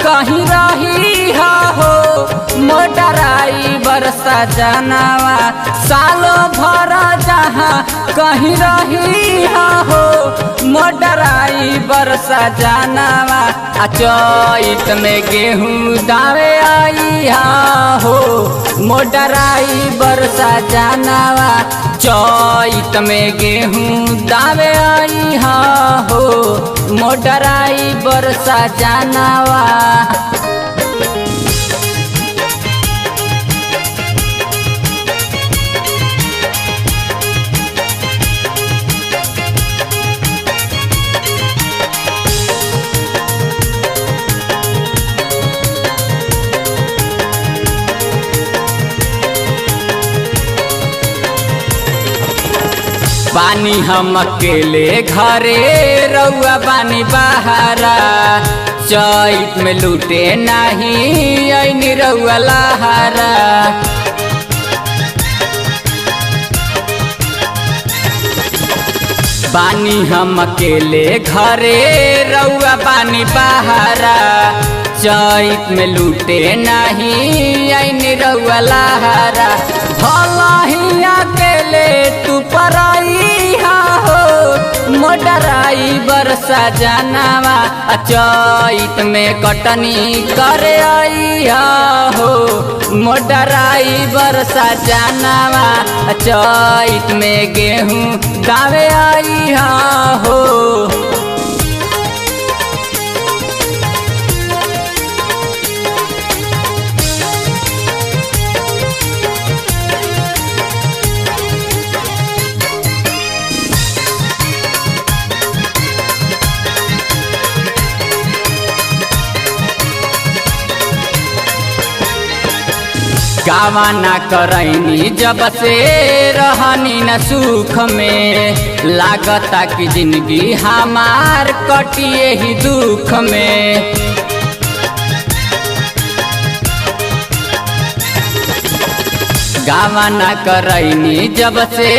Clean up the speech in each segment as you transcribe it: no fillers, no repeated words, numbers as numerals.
कहीं रही हो मोटराई बरसा जानवा सालों भर जहाँ कहीं रही हो मोटराई बरसा जानवा चैत में गेहूँ दावे आई हो मोटराई बरसा जानवा चैत में गेहूँ दावे आई हो मोटराई बरसा जानवा। बानी हम अकेले घरे रउआ बानी बहारा चैत में लूटे नहीं ऐनी रउआ लहारा। बानी हम अकेले घरे रउआ बानी बहारा चैत में लूटे नहीं ऐनी रउआ लहारा। भला ही अकेले तू पराई हो मोटराई बरसा जानवा चैत में कटनी करे आई हो मोटराई बरसा जानवा चैत में गेहूँ दावे आई हो। गावा ना करैनी जब से रहनी न सुख में लागता कि जिंदगी हमार कटिए ही दुख में। गावा ना करैनी जब से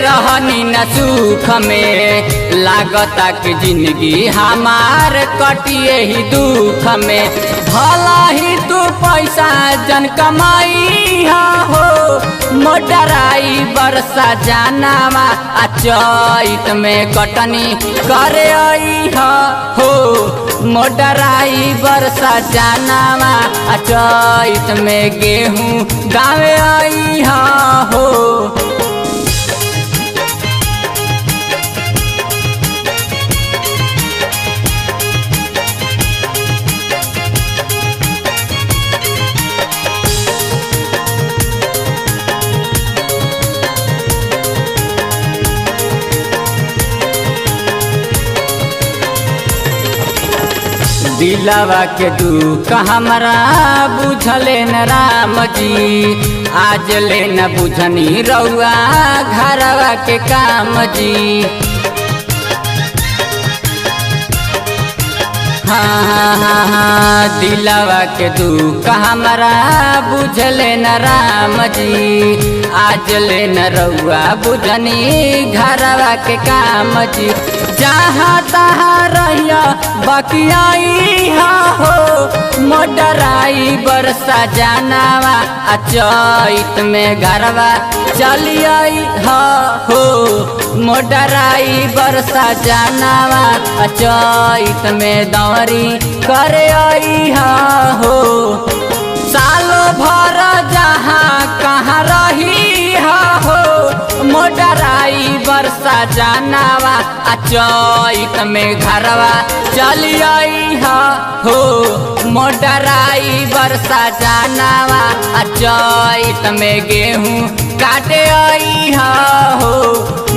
रहनी न सुख में लागता कि जिंदगी हमार कटिए ही दुख में। भला ही तू पैसा जन कमाई हो मोटराई बरसा जानवा चैत में कटनी करे आई हो मोटराई बरसा जानवा चैत में गेहूँ दावे आई हो। दिलवा के दुख हमरा बुझले न राम जी आज ले न बुझनी रउआ घरवा के काम जी। हाँ दिलवा के दुख हमरा बुझले न राम जी आज ले न रउआ बुझनी घरवा के काम जी। जहाँ तहाँ रहिया बकियाई हो मोटराई बरसा जानवा चैत में घरवा चली आई हो मोटराई बरसा जानवा चैत में दौरी करे आई हो। सालों भर जहाँ कहाँ रही हो मोटराई बरसा जानवा चैत में घरवा चली आई हो मोटराई बरसा जानवा चैत में गेहूँ काटे आई हो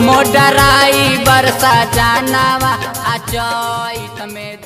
मोटराई बरसा जानवा चैत में